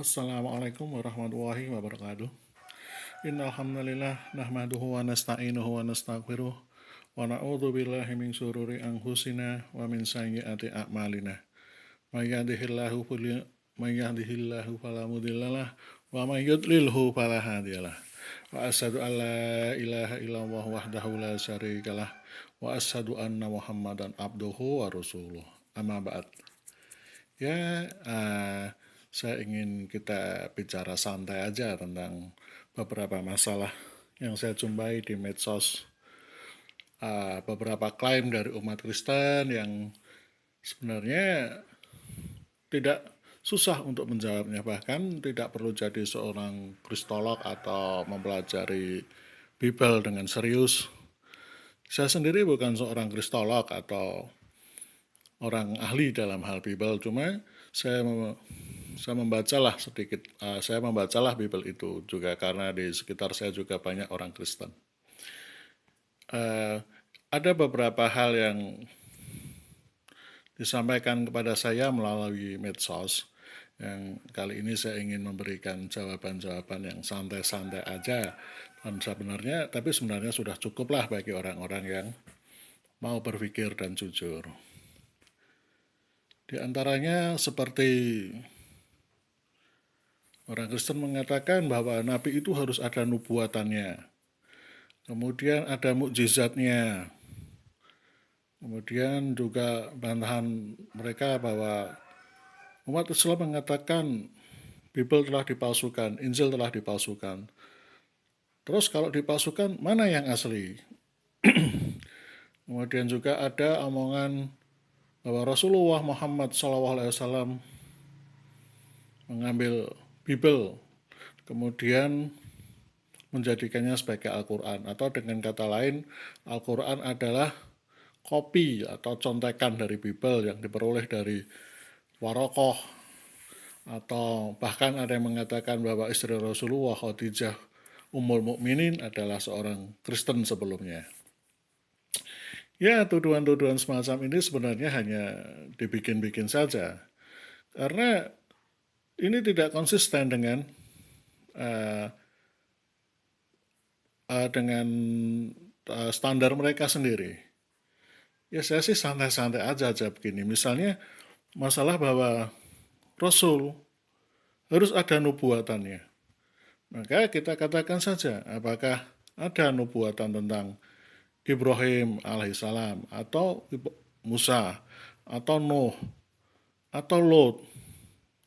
Assalamualaikum warahmatullahi wabarakatuh. Innal hamdalillah nahmaduhu wa nasta'inuhu wa nastaghfiruh wa na'udzu billahi min syururi anfusina wa min sayyiati a'malina. May yahdihillahu fala mudhillalah wa may yudlilhu fala hadiyalah. Wa asyhadu an la ilaha illallah wahdahu la syarikalah wa asyhadu anna Muhammadan abduhu wa rasuluh. Amma ba'd. Ya, saya ingin kita bicara santai aja tentang beberapa masalah yang saya jumpai di medsos. Beberapa klaim dari umat Kristen yang sebenarnya tidak susah untuk menjawabnya, bahkan tidak perlu jadi seorang kristolog atau mempelajari Bible dengan serius. Saya sendiri bukan seorang kristolog atau orang ahli dalam hal Bible, cuma saya membacalah sedikit, saya membacalah Bible itu juga karena di sekitar saya juga banyak orang Kristen. Ada beberapa hal yang disampaikan kepada saya melalui medsos yang kali ini saya ingin memberikan jawaban-jawaban yang santai-santai aja dan tapi sebenarnya sudah cukuplah bagi orang-orang yang mau berpikir dan jujur. Di antaranya seperti orang Kristen mengatakan bahwa nabi itu harus ada nubuatannya. Kemudian ada mukjizatnya. Kemudian juga bantahan mereka bahwa umat Islam mengatakan Bible telah dipalsukan, Injil telah dipalsukan. Terus kalau dipalsukan, mana yang asli? Kemudian juga ada omongan bahwa Rasulullah Muhammad SAW mengambil Bible, kemudian menjadikannya sebagai Al-Quran, atau dengan kata lain, Al-Quran adalah kopi atau contekan dari Bible yang diperoleh dari Warokoh, atau bahkan ada yang mengatakan bahwa istri Rasulullah Khadijah Ummul Mukminin adalah seorang Kristen sebelumnya. Ya, tuduhan-tuduhan semacam ini sebenarnya hanya dibikin-bikin saja, karena ini tidak konsisten dengan standar mereka sendiri. Ya saya sih santai-santai aja begini. Misalnya masalah bahwa Rasul harus ada nubuatannya. Maka kita katakan saja apakah ada nubuatan tentang Ibrahim alaihissalam atau Musa atau Nuh atau Lot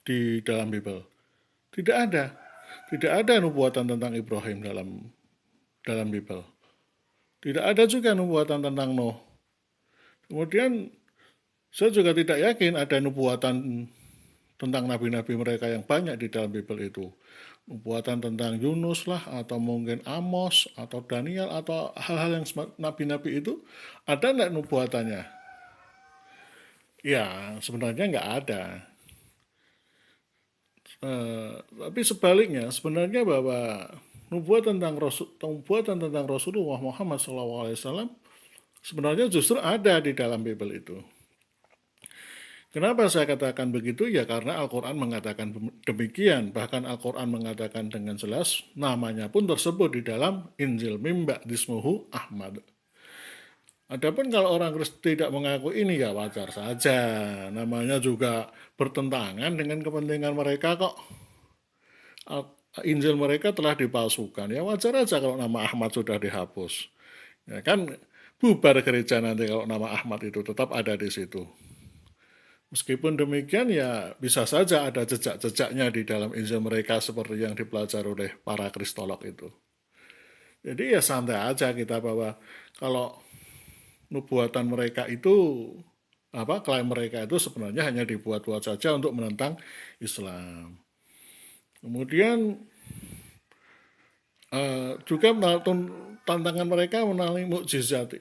di dalam Bible. Tidak ada. Tidak ada nubuatan tentang Ibrahim dalam Bible. Tidak ada juga nubuatan tentang Nuh. Kemudian saya juga tidak yakin ada nubuatan tentang nabi-nabi mereka yang banyak di dalam Bible itu. Nubuatan tentang Yunus lah, atau mungkin Amos, atau Daniel, atau hal-hal yang nabi-nabi itu, ada nggak nubuatannya? Ya, sebenarnya nggak ada. Tapi sebaliknya, sebenarnya bahwa nubuatan tentang Rasulullah Muhammad SAW sebenarnya justru ada di dalam Bible itu. Kenapa saya katakan begitu? Ya karena Al-Quran mengatakan demikian. Bahkan Al-Quran mengatakan dengan jelas, namanya pun tersebut di dalam Injil Mimba Dismuhu Ahmad. Adapun kalau orang Kristen tidak mengaku ini ya wajar saja. Namanya juga bertentangan dengan kepentingan mereka kok. Injil mereka telah dipalsukan. Ya wajar aja kalau nama Ahmad sudah dihapus. Ya kan bubar gereja nanti kalau nama Ahmad itu tetap ada di situ. Meskipun demikian ya bisa saja ada jejak-jejaknya di dalam Injil mereka seperti yang dipelajari oleh para kristolog itu. Jadi ya santai aja kita bahwa kalau nubuatan mereka itu klaim mereka itu sebenarnya hanya dibuat-buat saja untuk menentang Islam. Kemudian juga tantangan mereka melalui mukjizat.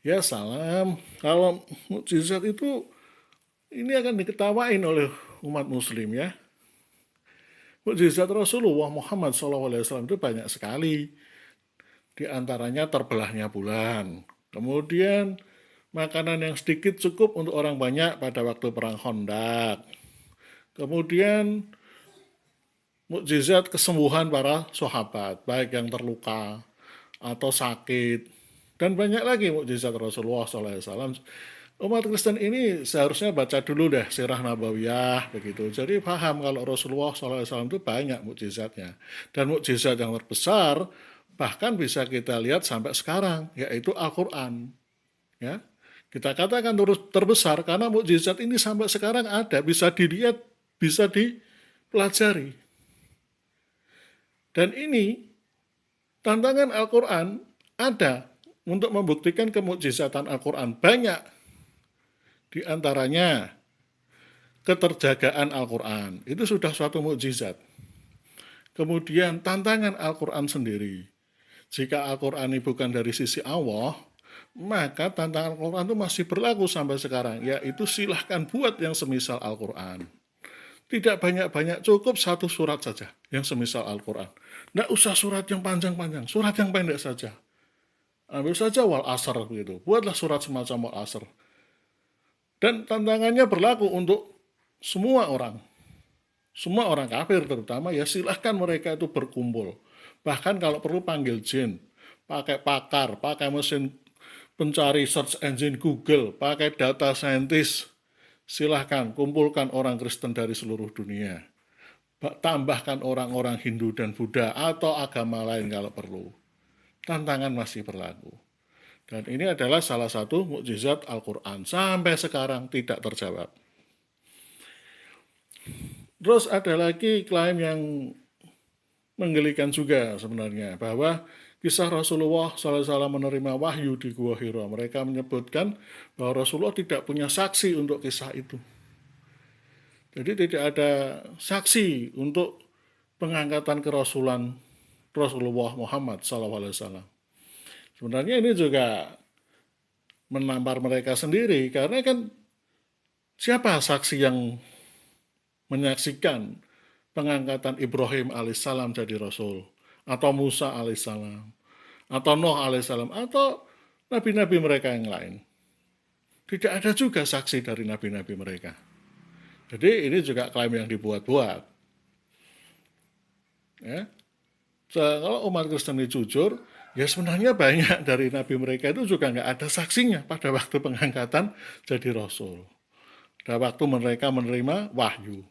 Ya salam, kalau mukjizat itu ini akan diketawain oleh umat muslim ya. Mukjizat Rasulullah Muhammad SAW itu banyak sekali. Di antaranya terbelahnya bulan. Kemudian makanan yang sedikit cukup untuk orang banyak pada waktu perang Khandaq. Kemudian mukjizat kesembuhan para sahabat, baik yang terluka atau sakit, dan banyak lagi mukjizat Rasulullah SAW. Umat Kristen ini seharusnya baca dulu deh Sirah Nabawiyah begitu. Jadi paham kalau Rasulullah SAW itu banyak mukjizatnya. Dan mukjizat yang terbesar bahkan bisa kita lihat sampai sekarang, yaitu Al-Quran. Ya, kita katakan terus terbesar karena mukjizat ini sampai sekarang ada, bisa dilihat, bisa dipelajari. Dan ini tantangan Al-Quran ada untuk membuktikan kemukjizatan Al-Quran. Banyak di antaranya keterjagaan Al-Quran. Itu sudah suatu mukjizat. Kemudian tantangan Al-Quran sendiri. Jika Al-Quran ini bukan dari sisi Allah, maka tantangan Al-Quran itu masih berlaku sampai sekarang, yaitu silahkan buat yang semisal Al-Quran. Tidak banyak-banyak, cukup satu surat saja yang semisal Al-Quran. Tidak usah surat yang panjang-panjang, surat yang pendek saja. Ambil saja wal asr begitu. Buatlah surat semacam wal asr. Dan tantangannya berlaku untuk semua orang. Semua orang kafir terutama, ya silahkan mereka itu berkumpul. Bahkan kalau perlu panggil jin, pakai pakar, pakai mesin pencari search engine Google, pakai data scientist. Silahkan kumpulkan orang Kristen dari seluruh dunia. Tambahkan orang-orang Hindu dan Buddha atau agama lain kalau perlu. Tantangan masih berlaku. Dan ini adalah salah satu mukjizat Al-Quran. Sampai sekarang tidak terjawab. Terus ada lagi klaim yang menggelikan juga sebenarnya. Bahwa kisah Rasulullah SAW menerima wahyu di Gua Hira. Mereka menyebutkan bahwa Rasulullah tidak punya saksi untuk kisah itu. Jadi tidak ada saksi untuk pengangkatan kerasulan Rasulullah Muhammad SAW. Sebenarnya ini juga menampar mereka sendiri, karena kan siapa saksi yang menyaksikan pengangkatan Ibrahim alaihissalam jadi Rasul, atau Musa alaihissalam, atau Nuh alaihissalam, atau nabi-nabi mereka yang lain. Tidak ada juga saksi dari nabi-nabi mereka. Jadi ini juga klaim yang dibuat-buat. Ya. Kalau umat Kristen ini jujur, ya sebenarnya banyak dari nabi mereka itu juga nggak ada saksinya pada waktu pengangkatan jadi Rasul. Pada waktu mereka menerima wahyu.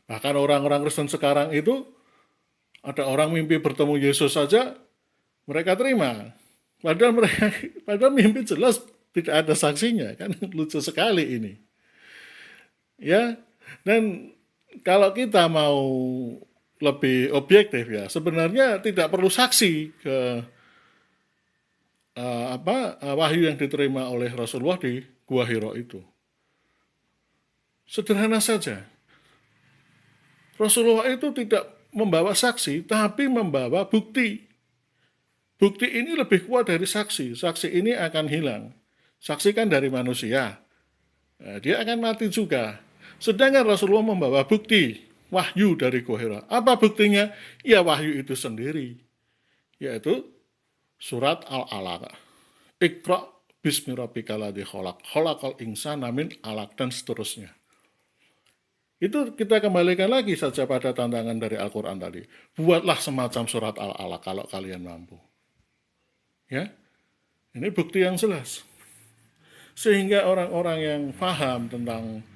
Bahkan orang-orang Kristen sekarang itu, ada orang mimpi bertemu Yesus saja, mereka terima. Padahal mimpi jelas tidak ada saksinya. Kan lucu sekali ini. Ya, dan kalau kita mau lebih objektif ya, sebenarnya tidak perlu saksi ke wahyu yang diterima oleh Rasulullah di Gua Hira itu. Sederhana saja. Rasulullah itu tidak membawa saksi, tapi membawa bukti. Bukti ini lebih kuat dari saksi. Saksi ini akan hilang. Saksi kan dari manusia. Nah, dia akan mati juga. Sedangkan Rasulullah membawa bukti, wahyu dari Gua Hira. Apa buktinya? Ya wahyu itu sendiri. Yaitu surat Al-Alaq. Iqra bismi rabbikal ladzi khalaq, khalaqal insana min 'alaq, dan seterusnya. Itu kita kembalikan lagi saja pada tantangan dari Al-Quran tadi. Buatlah semacam surat Al-Alaq kalau kalian mampu. Ya, ini bukti yang jelas. Sehingga orang-orang yang paham tentang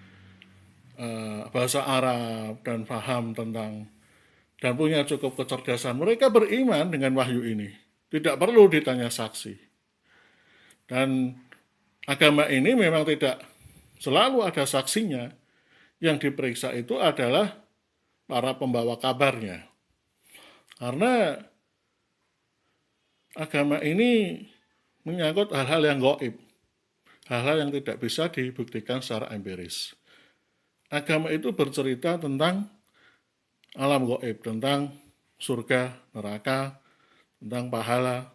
bahasa Arab dan paham tentang dan punya cukup kecerdasan, mereka beriman dengan wahyu ini. Tidak perlu ditanya saksi. Dan agama ini memang tidak selalu ada saksinya. Yang diperiksa itu adalah para pembawa kabarnya. Karena agama ini menyangkut hal-hal yang gaib. Hal-hal yang tidak bisa dibuktikan secara empiris. Agama itu bercerita tentang alam gaib, tentang surga, neraka, tentang pahala,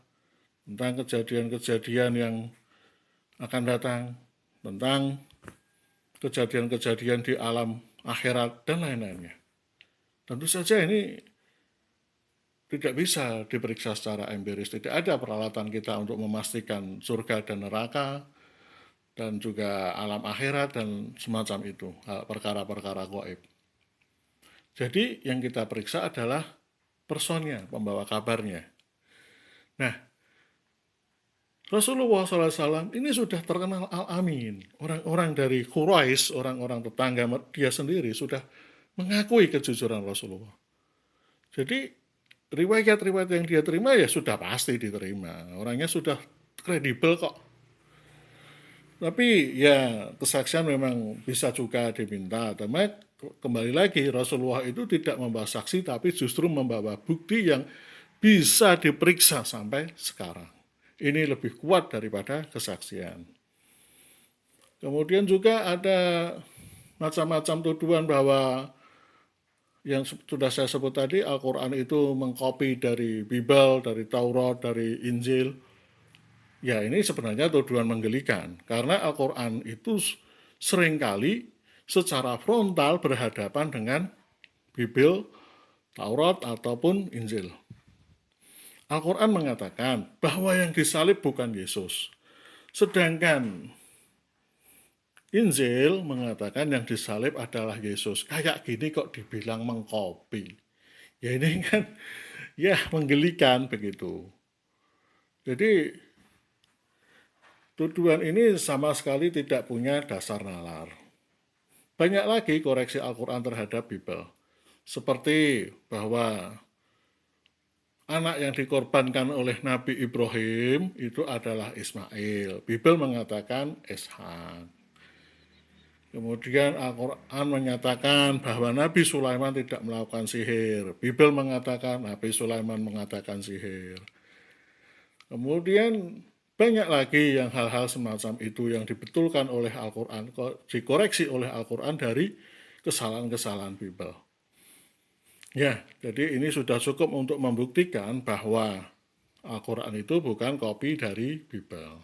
tentang kejadian-kejadian yang akan datang, tentang kejadian-kejadian di alam akhirat, dan lain-lainnya. Tentu saja ini tidak bisa diperiksa secara empiris. Tidak ada peralatan kita untuk memastikan surga dan neraka, dan juga alam akhirat, dan semacam itu, perkara-perkara gaib. Jadi yang kita periksa adalah personnya, pembawa kabarnya. Nah, Rasulullah SAW ini sudah terkenal Al-Amin. Orang-orang dari Quraisy, orang-orang tetangga dia sendiri sudah mengakui kejujuran Rasulullah. Jadi riwayat-riwayat yang dia terima ya sudah pasti diterima. Orangnya sudah kredibel kok. Tapi ya kesaksian memang bisa juga diminta. Tapi kembali lagi Rasulullah itu tidak membawa saksi tapi justru membawa bukti yang bisa diperiksa sampai sekarang. Ini lebih kuat daripada kesaksian. Kemudian juga ada macam-macam tuduhan bahwa yang sudah saya sebut tadi, Al-Quran itu mengcopy dari Bible, dari Taurat, dari Injil. Ya ini sebenarnya tuduhan menggelikan. Karena Al-Quran itu seringkali secara frontal berhadapan dengan Bible, Taurat, ataupun Injil. Al-Quran mengatakan bahwa yang disalib bukan Yesus. Sedangkan Injil mengatakan yang disalib adalah Yesus. Kayak gini kok dibilang mengcopy. Ya ini kan ya menggelikan begitu. Jadi tuduhan ini sama sekali tidak punya dasar nalar. Banyak lagi koreksi Al-Quran terhadap Bible. Seperti bahwa anak yang dikorbankan oleh Nabi Ibrahim itu adalah Ismail. Bible mengatakan Ishak. Kemudian Al-Quran menyatakan bahwa Nabi Sulaiman tidak melakukan sihir. Bible mengatakan Nabi Sulaiman mengatakan sihir. Kemudian banyak lagi yang hal-hal semacam itu yang dibetulkan oleh Al-Quran, dikoreksi oleh Al-Quran dari kesalahan-kesalahan Bible. Ya, jadi ini sudah cukup untuk membuktikan bahwa Al-Quran itu bukan kopi dari Bible.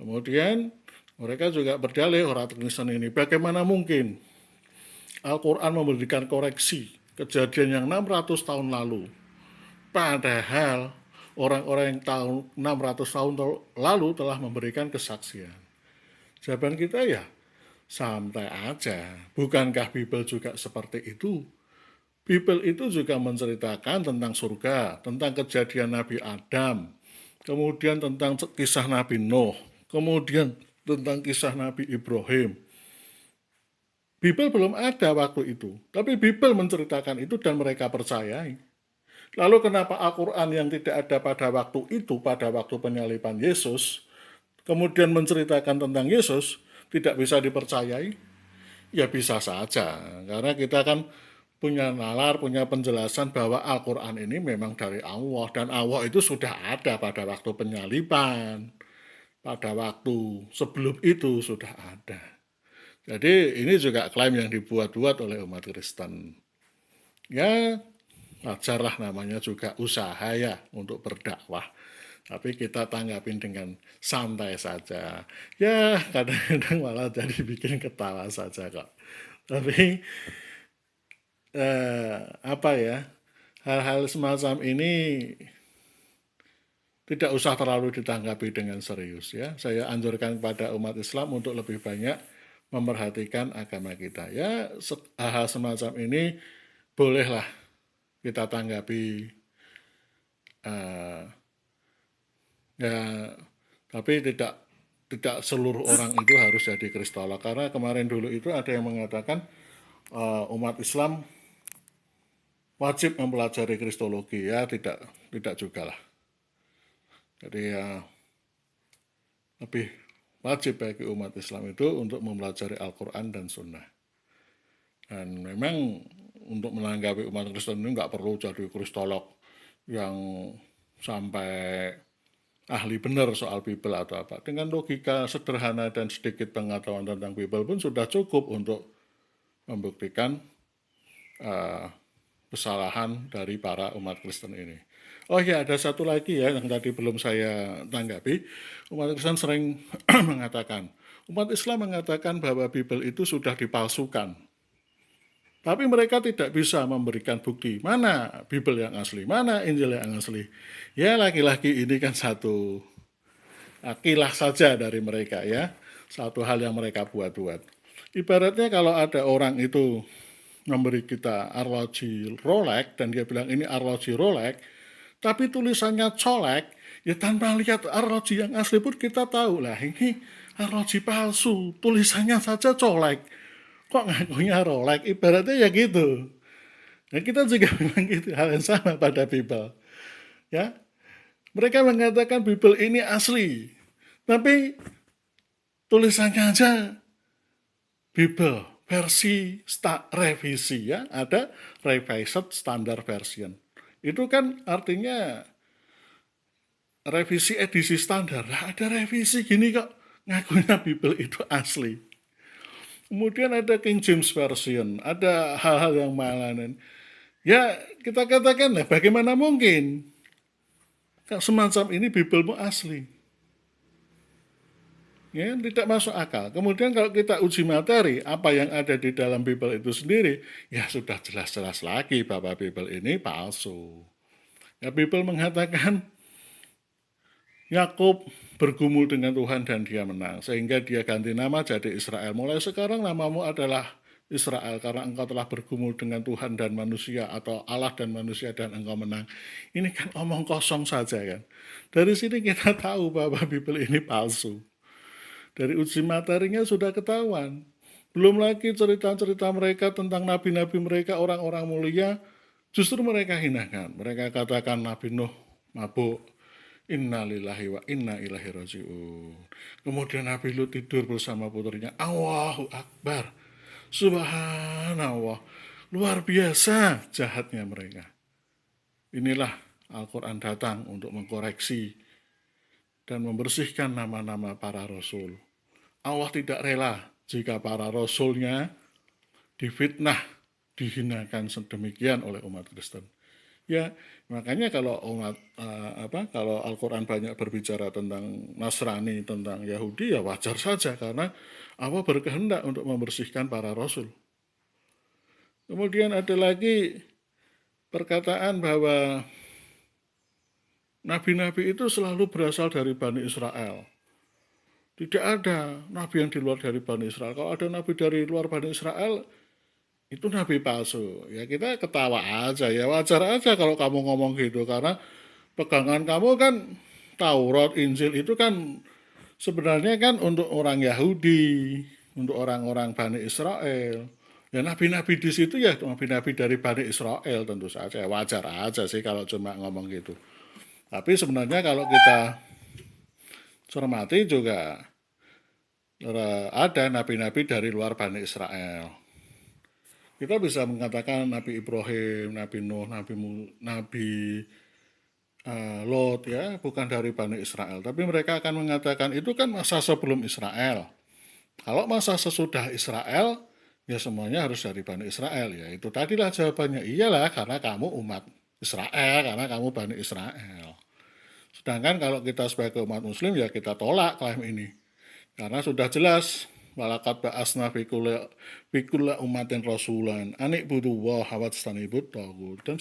Kemudian mereka juga berdalih orang Kristen ini, bagaimana mungkin Al-Quran memberikan koreksi kejadian yang 600 tahun lalu. Padahal orang-orang yang tahun 600 tahun lalu telah memberikan kesaksian. Jawaban kita ya, santai aja. Bukankah Bible juga seperti itu? Bible itu juga menceritakan tentang surga, tentang kejadian Nabi Adam, kemudian tentang kisah Nabi Nuh, kemudian tentang kisah Nabi Ibrahim. Bible belum ada waktu itu, tapi Bible menceritakan itu dan mereka percayai. Lalu kenapa Al-Quran yang tidak ada pada waktu itu, pada waktu penyaliban Yesus, kemudian menceritakan tentang Yesus, tidak bisa dipercayai? Ya bisa saja, karena kita kan punya nalar, punya penjelasan bahwa Al-Quran ini memang dari Allah, dan Allah itu sudah ada pada waktu penyaliban, pada waktu sebelum itu sudah ada. Jadi ini juga klaim yang dibuat-buat oleh umat Kristen. Ya, wajarlah namanya juga usaha ya untuk berdakwah. Tapi kita tanggapin dengan santai saja. Ya, kadang-kadang malah jadi bikin ketawa saja kok. Tapi apa ya? Hal-hal semacam ini tidak usah terlalu ditanggapi dengan serius ya. Saya anjurkan kepada umat Islam untuk lebih banyak memperhatikan agama kita. Ya, hal-hal semacam ini bolehlah kita tanggapi ya, tapi tidak seluruh orang itu harus jadi kristolog, karena kemarin dulu itu ada yang mengatakan umat Islam wajib mempelajari kristologi. Ya tidak juga lah. Jadi ya lebih wajib bagi umat Islam itu untuk mempelajari Al-Quran dan Sunnah. Dan memang untuk menanggapi umat Kristen ini nggak perlu jadi kristolog yang sampai ahli benar soal Bible atau apa. Dengan logika sederhana dan sedikit pengetahuan tentang Bible pun sudah cukup untuk membuktikan kesalahan dari para umat Kristen ini. Oh ya, ada satu lagi ya yang tadi belum saya tanggapi. Umat Kristen sering mengatakan, umat Islam mengatakan bahwa Bible itu sudah dipalsukan. Tapi mereka tidak bisa memberikan bukti mana Bible yang asli, mana Injil yang asli. Ya laki-laki ini kan satu akilah saja dari mereka ya. Satu hal yang mereka buat-buat. Ibaratnya kalau ada orang itu memberi kita arloji Rolex dan dia bilang ini arloji Rolex, tapi tulisannya colek, ya tanpa lihat arloji yang asli pun kita tahu lah ini arloji palsu, tulisannya saja colek. Kok ngakunya Rolex? Ibaratnya ya gitu. Nah, kita juga memang gitu, hal yang sama pada Bible. Ya, mereka mengatakan Bible ini asli, tapi tulisannya aja Bible versi revisi ya, ada revised standard version. Itu kan artinya revisi edisi standar. Nah, ada revisi gini kok ngakunya Bible itu asli. Kemudian ada King James Version, ada hal-hal yang malanan. Ya, kita katakan lah, bagaimana mungkin semacam ini Bibelmu asli? Ya, tidak masuk akal. Kemudian kalau kita uji materi, apa yang ada di dalam Bible itu sendiri, ya sudah jelas-jelas lagi bahwa Bible ini palsu. Ya, Bible mengatakan Yakub bergumul dengan Tuhan dan dia menang, sehingga dia ganti nama jadi Israel. Mulai sekarang namamu adalah Israel, karena engkau telah bergumul dengan Tuhan dan manusia, atau Allah dan manusia, dan engkau menang. Ini kan omong kosong saja kan. Dari sini kita tahu bahwa Bible ini palsu. Dari uji materinya sudah ketahuan. Belum lagi cerita-cerita mereka tentang nabi-nabi mereka, orang-orang mulia, justru mereka hinakan. Mereka katakan Nabi Nuh mabuk, inna lillahi wa inna ilaihi raji'un. Kemudian Nabi Lut tidur bersama putrinya. Allahu Akbar. Subhanallah. Luar biasa jahatnya mereka. Inilah Al-Quran datang untuk mengkoreksi dan membersihkan nama-nama para rasul. Allah tidak rela jika para rasulnya difitnah, dihinakan sedemikian oleh umat Kristen. Ya, makanya kalau kalau Al-Quran banyak berbicara tentang Nasrani, tentang Yahudi, ya wajar saja karena Allah berkehendak untuk membersihkan para rasul. Kemudian ada lagi perkataan bahwa nabi-nabi itu selalu berasal dari Bani Israel. Tidak ada nabi yang di luar dari Bani Israel. Kalau ada nabi dari luar Bani Israel, itu nabi palsu. Ya kita ketawa aja, ya wajar aja kalau kamu ngomong gitu. Karena pegangan kamu kan Taurat, Injil itu kan sebenarnya kan untuk orang Yahudi, untuk orang-orang Bani Israel. Ya nabi-nabi di situ ya nabi-nabi dari Bani Israel tentu saja. Wajar aja sih kalau cuma ngomong gitu. Tapi sebenarnya kalau kita cermati juga ada nabi-nabi dari luar Bani Israel. Kita bisa mengatakan Nabi Ibrahim, Nabi Nuh, Nabi Lot ya, bukan dari Bani Israel. Tapi mereka akan mengatakan itu kan masa sebelum Israel. Kalau masa sesudah Israel, ya semuanya harus dari Bani Israel. Ya itu tadilah jawabannya. Iyalah karena kamu umat Israel, karena kamu Bani Israel. Sedangkan kalau kita sebagai umat muslim ya kita tolak klaim ini. Karena sudah jelas walakat ba'asna fikula umatin rasulan anik buduwa hawat stanibut tagut. Dan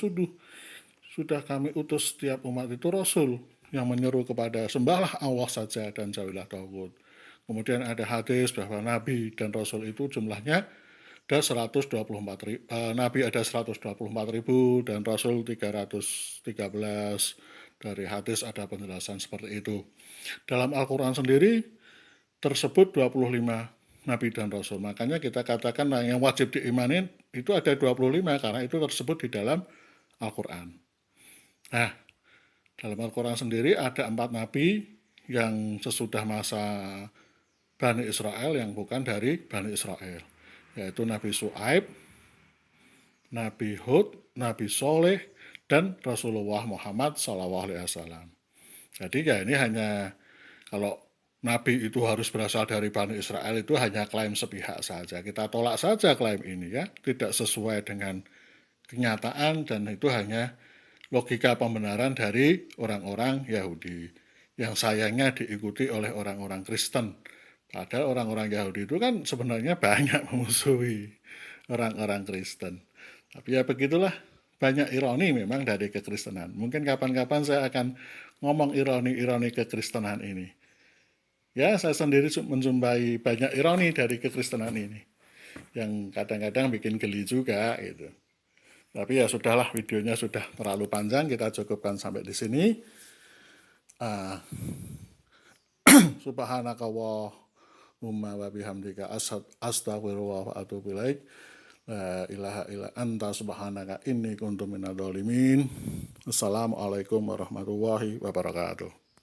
sudah kami utus setiap umat itu rasul yang menyeru kepada sembahlah Allah saja dan jauhilah tagut. Kemudian ada hadis bahwa nabi dan rasul itu jumlahnya ada 124 ribu, nabi ada 124 ribu dan rasul 313. Dari hadis ada penjelasan seperti itu. Dalam Al-Quran sendiri tersebut 25 nabi dan rasul. Makanya kita katakan yang wajib diimanin itu ada 25 karena itu tersebut di dalam Al-Quran. Nah, dalam Al-Quran sendiri ada 4 nabi yang sesudah masa Bani Israel yang bukan dari Bani Israel. Yaitu Nabi Su'aib, Nabi Hud, Nabi Soleh, dan Rasulullah Muhammad SAW. Jadi ya ini hanya kalau Nabi itu harus berasal dari Bani Israel itu hanya klaim sepihak saja. Kita tolak saja klaim ini ya, tidak sesuai dengan kenyataan dan itu hanya logika pembenaran dari orang-orang Yahudi yang sayangnya diikuti oleh orang-orang Kristen. Padahal orang-orang Yahudi itu kan sebenarnya banyak memusuhi orang-orang Kristen. Tapi ya begitulah, banyak ironi memang dari kekristenan. Mungkin kapan-kapan saya akan ngomong ironi-ironi kekristenan ini. Ya, saya sendiri menjumpai banyak ironi dari kekristenan ini. yang kadang-kadang bikin geli juga gitu. Tapi ya sudahlah, videonya sudah terlalu panjang, kita cukupkan sampai di sini. Subhanakallahumma wa bihamdika astaghfirullah wa atubu ilaik. La ilaha illa anta subhanaka inni kuntu minadh dhalimin. Assalamualaikum warahmatullahi wabarakatuh.